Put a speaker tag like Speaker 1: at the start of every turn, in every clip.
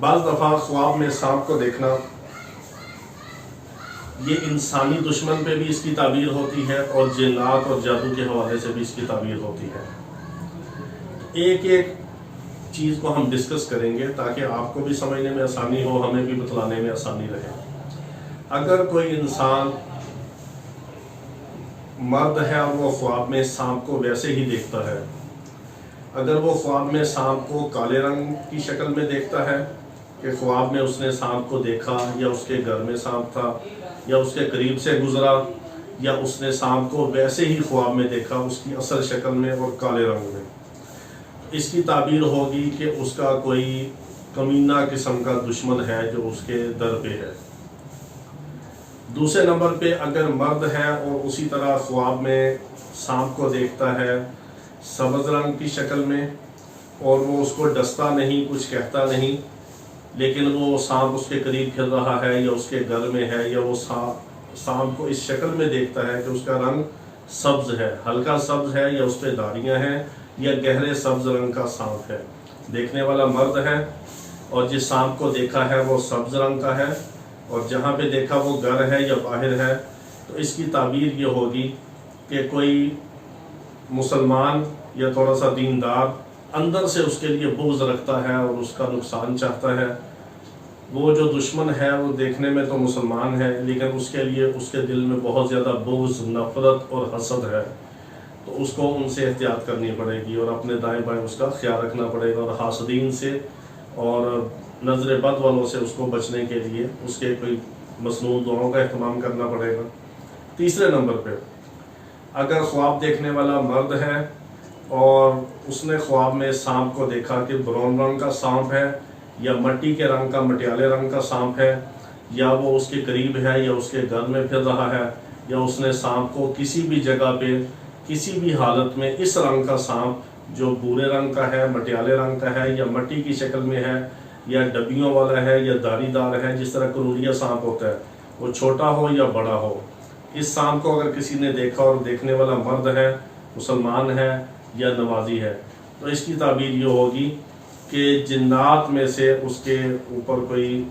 Speaker 1: بعض دفعہ خواب میں سانپ کو دیکھنا یہ انسانی دشمن پہ بھی اس کی تعبیر ہوتی ہے اور جنات اور جادو کے حوالے سے بھی اس کی تعبیر ہوتی ہے۔ ایک ایک چیز کو ہم ڈسکس کریں گے تاکہ آپ کو بھی سمجھنے میں آسانی ہو، ہمیں بھی بتلانے میں آسانی رہے۔ اگر کوئی انسان مرد ہے اور وہ خواب میں سانپ کو ویسے ہی دیکھتا ہے، اگر وہ خواب میں سانپ کو کالے رنگ کی شکل میں دیکھتا ہے کہ خواب میں اس نے سانپ کو دیکھا یا اس کے گھر میں سانپ تھا یا اس کے قریب سے گزرا یا اس نے سانپ کو ویسے ہی خواب میں دیکھا اس کی اصل شکل میں اور کالے رنگ میں، اس کی تعبیر ہوگی کہ اس کا کوئی کمینہ قسم کا دشمن ہے جو اس کے در پہ ہے۔ دوسرے نمبر پہ اگر مرد ہے اور اسی طرح خواب میں سانپ کو دیکھتا ہے سبز رنگ کی شکل میں اور وہ اس کو ڈستا نہیں، کچھ کہتا نہیں، لیکن وہ سانپ اس کے قریب پھر رہا ہے یا اس کے گھر میں ہے یا وہ سانپ کو اس شکل میں دیکھتا ہے کہ اس کا رنگ سبز ہے، ہلکا سبز ہے یا اس پہ داڑیاں ہیں یا گہرے سبز رنگ کا سانپ ہے، دیکھنے والا مرد ہے اور جس سانپ کو دیکھا ہے وہ سبز رنگ کا ہے اور جہاں پہ دیکھا وہ گھر ہے یا باہر ہے، تو اس کی تعبیر یہ ہوگی کہ کوئی مسلمان یا تھوڑا سا دیندار اندر سے اس کے لیے بغض رکھتا ہے اور اس کا نقصان چاہتا ہے۔ وہ جو دشمن ہے وہ دیکھنے میں تو مسلمان ہے لیکن اس کے لیے اس کے دل میں بہت زیادہ بغض، نفرت اور حسد ہے، تو اس کو ان سے احتیاط کرنی پڑے گی اور اپنے دائیں بائیں اس کا خیال رکھنا پڑے گا اور حاسدین سے اور نظر بد والوں سے اس کو بچنے کے لیے اس کے کوئی مصنوع دعاؤں کا اہتمام کرنا پڑے گا۔ تیسرے نمبر پہ اگر خواب دیکھنے والا مرد ہے اور اس نے خواب میں سانپ کو دیکھا کہ برون رنگ کا سانپ ہے یا مٹی کے رنگ کا، مٹیالے رنگ کا سانپ ہے یا وہ اس کے قریب ہے یا اس کے گھر میں پھر رہا ہے یا اس نے سانپ کو کسی بھی جگہ پہ کسی بھی حالت میں اس رنگ کا سانپ جو بھورے رنگ کا ہے، مٹیالے رنگ کا ہے یا مٹی کی شکل میں ہے یا ڈبیوں والا ہے یا داڑھی دار ہے، جس طرح کنوریا سانپ ہوتا ہے، وہ چھوٹا ہو یا بڑا ہو، اس سانپ کو اگر کسی نے دیکھا اور دیکھنے والا مرد ہے، مسلمان ہے یا نمازی ہے، تو اس کی تعبیر یہ ہوگی کہ جنات میں سے اس کے اوپر کوئی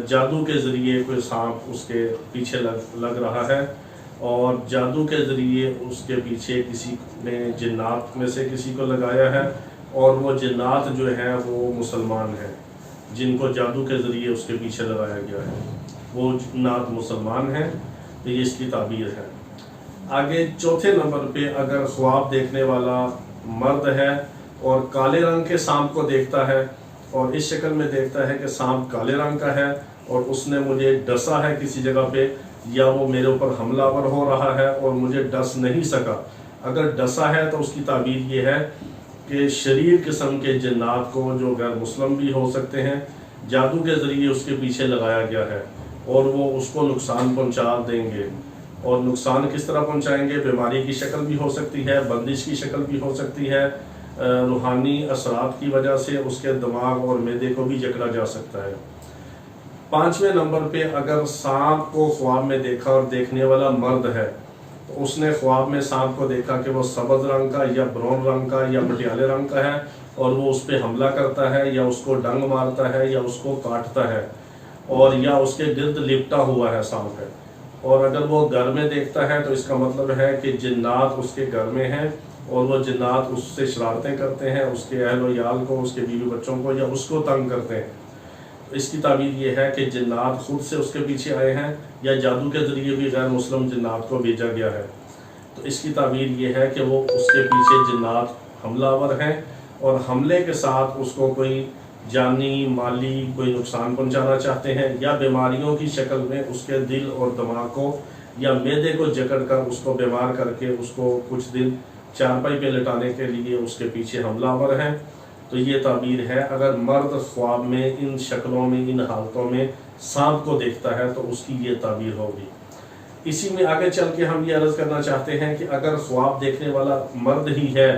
Speaker 1: جادو کے ذریعے کوئی سانپ اس کے پیچھے لگ رہا ہے اور جادو کے ذریعے اس کے پیچھے کسی نے جنات میں سے کسی کو لگایا ہے اور وہ جنات جو ہیں وہ مسلمان ہیں جن کو جادو کے ذریعے اس کے پیچھے لگایا گیا ہے، وہ جنات مسلمان ہیں، تو یہ اس کی تعبیر ہے۔ آگے چوتھے نمبر پہ اگر خواب دیکھنے والا مرد ہے اور کالے رنگ کے سانپ کو دیکھتا ہے اور اس شکل میں دیکھتا ہے کہ سانپ کالے رنگ کا ہے اور اس نے مجھے ڈسا ہے کسی جگہ پہ یا وہ میرے اوپر حملہ آور ہو رہا ہے اور مجھے ڈس نہیں سکا، اگر ڈسا ہے تو اس کی تعبیر یہ ہے کہ شریر قسم کے جنات کو جو غیر مسلم بھی ہو سکتے ہیں جادو کے ذریعے اس کے پیچھے لگایا گیا ہے اور وہ اس کو نقصان پہنچا دیں گے، اور نقصان کس طرح پہنچائیں گے؟ بیماری کی شکل بھی ہو سکتی ہے، بندش کی شکل بھی ہو سکتی ہے، روحانی اثرات کی وجہ سے اس کے دماغ اور معدے کو بھی جکڑا جا سکتا ہے۔ پانچویں نمبر پہ اگر سانپ کو خواب میں دیکھا اور دیکھنے والا مرد ہے تو اس نے خواب میں سانپ کو دیکھا کہ وہ سبز رنگ کا یا برون رنگ کا یا مٹیالے رنگ کا ہے اور وہ اس پہ حملہ کرتا ہے یا اس کو ڈنگ مارتا ہے یا اس کو کاٹتا ہے اور یا اس کے گرد لپٹا ہوا ہے سانپ ہے، اور اگر وہ گھر میں دیکھتا ہے تو اس کا مطلب ہے کہ جنات اس کے گھر میں ہیں اور وہ جنات اس سے شرارتیں کرتے ہیں، اس کے اہل و عیال کو، اس کے بیوی بچوں کو یا اس کو تنگ کرتے ہیں۔ اس کی تعبیر یہ ہے کہ جنات خود سے اس کے پیچھے آئے ہیں یا جادو کے ذریعے بھی غیر مسلم جنات کو بھیجا گیا ہے، تو اس کی تعبیر یہ ہے کہ وہ اس کے پیچھے جنات حملہ آور ہیں اور حملے کے ساتھ اس کو کوئی جانی مالی کوئی نقصان پہنچانا چاہتے ہیں یا بیماریوں کی شکل میں اس کے دل اور دماغ کو یا معدے کو جکڑ کر اس کو بیمار کر کے اس کو کچھ دن چارپائی پہ لٹانے کے لیے اس کے پیچھے حملہ آور ہیں۔ تو یہ تعبیر ہے اگر مرد خواب میں ان شکلوں میں، ان حالتوں میں سانپ کو دیکھتا ہے تو اس کی یہ تعبیر ہوگی۔ اسی میں آگے چل کے ہم یہ عرض کرنا چاہتے ہیں کہ اگر خواب دیکھنے والا مرد ہی ہے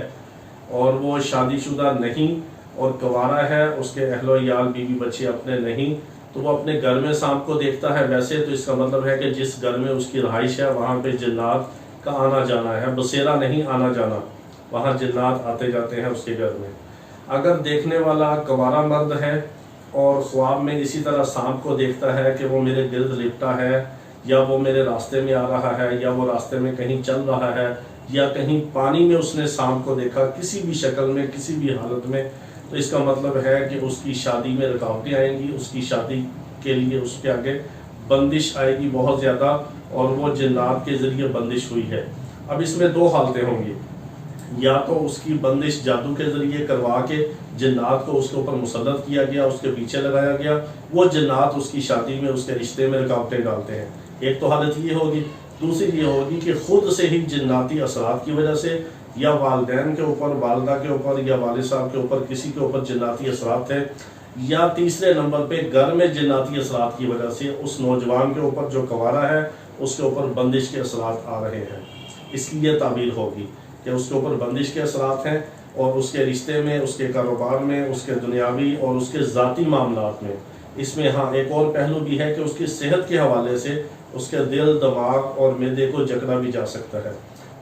Speaker 1: اور وہ شادی شدہ نہیں اور کنوارا ہے، اس کے اہل و عیال بیوی بچے اپنے نہیں، تو وہ اپنے گھر میں سانپ کو دیکھتا ہے ویسے تو اس کا مطلب ہے کہ جس گھر میں اس کی رہائش ہے وہاں پہ جنات کا آنا جانا ہے، بسیرا نہیں آنا جانا، وہاں جنات آتے جاتے ہیں اس کے گھر میں۔ اگر دیکھنے والا کنوارا مرد ہے اور خواب میں اسی طرح سانپ کو دیکھتا ہے کہ وہ میرے گرد لپٹا ہے، یا وہ میرے راستے میں آ رہا ہے، یا وہ راستے میں کہیں چل رہا ہے، یا کہیں پانی میں اس نے سانپ کو دیکھا کسی بھی شکل میں کسی بھی حالت میں، تو اس کا مطلب ہے کہ اس کی شادی میں رکاوٹیں آئیں گی، اس کی شادی کے لیے اس کے آگے بندش آئے گی بہت زیادہ، اور وہ جنات کے ذریعے بندش ہوئی ہے۔ اب اس میں دو حالتیں ہوں گی، یا تو اس کی بندش جادو کے ذریعے کروا کے جنات کو اس کے اوپر مسلط کیا گیا، اس کے پیچھے لگایا گیا، وہ جنات اس کی شادی میں اس کے رشتے میں رکاوٹیں ڈالتے ہیں، ایک تو حالت یہ ہوگی۔ دوسری یہ ہوگی کہ خود سے ہی جناتی اثرات کی وجہ سے، یا والدین کے اوپر، والدہ کے اوپر، یا والد صاحب کے اوپر، کسی کے اوپر جناتی اثرات ہیں، یا تیسرے نمبر پہ گھر میں جناتی اثرات کی وجہ سے اس نوجوان کے اوپر جو کنوارا ہے اس کے اوپر بندش کے اثرات آ رہے ہیں۔ اس کی یہ تعبیر ہوگی کہ اس کے اوپر بندش کے اثرات ہیں، اور اس کے رشتے میں، اس کے کاروبار میں، اس کے دنیاوی اور اس کے ذاتی معاملات میں۔ اس میں ہاں ایک اور پہلو بھی ہے کہ اس کی صحت کے حوالے سے اس کے دل، دماغ اور معدے کو جکڑا بھی جا سکتا ہے۔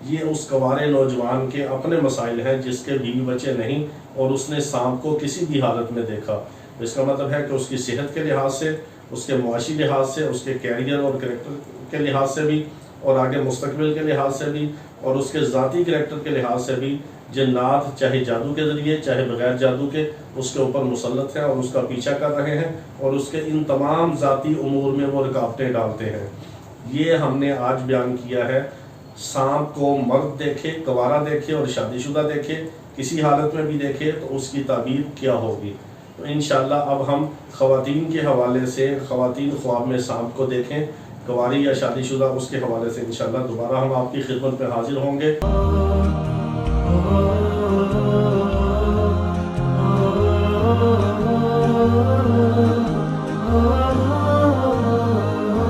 Speaker 1: یہ اس کنوارے نوجوان کے اپنے مسائل ہیں جس کے بیوی بچے نہیں، اور اس نے سانپ کو کسی بھی حالت میں دیکھا۔ اس کا مطلب ہے کہ اس کی صحت کے لحاظ سے، اس کے معاشی لحاظ سے، اس کے کیریئر اور کریکٹر کے لحاظ سے بھی، اور آگے مستقبل کے لحاظ سے بھی، اور اس کے ذاتی کریکٹر کے لحاظ سے بھی، جنات چاہے جادو کے ذریعے چاہے بغیر جادو کے اس کے اوپر مسلط ہیں اور اس کا پیچھا کر رہے ہیں، اور اس کے ان تمام ذاتی امور میں وہ رکاوٹیں ڈالتے ہیں۔ یہ ہم نے آج بیان کیا ہے۔ سانپ کو مرد دیکھے، کنوارا دیکھے اور شادی شدہ دیکھے، کسی حالت میں بھی دیکھے تو اس کی تعبیر کیا ہوگی۔ تو انشاءاللہ اب ہم خواتین کے حوالے سے، خواتین خواب میں سانپ کو دیکھیں، کنواری یا شادی شدہ، اس کے حوالے سے انشاءاللہ دوبارہ ہم آپ کی خدمت میں حاضر ہوں گے۔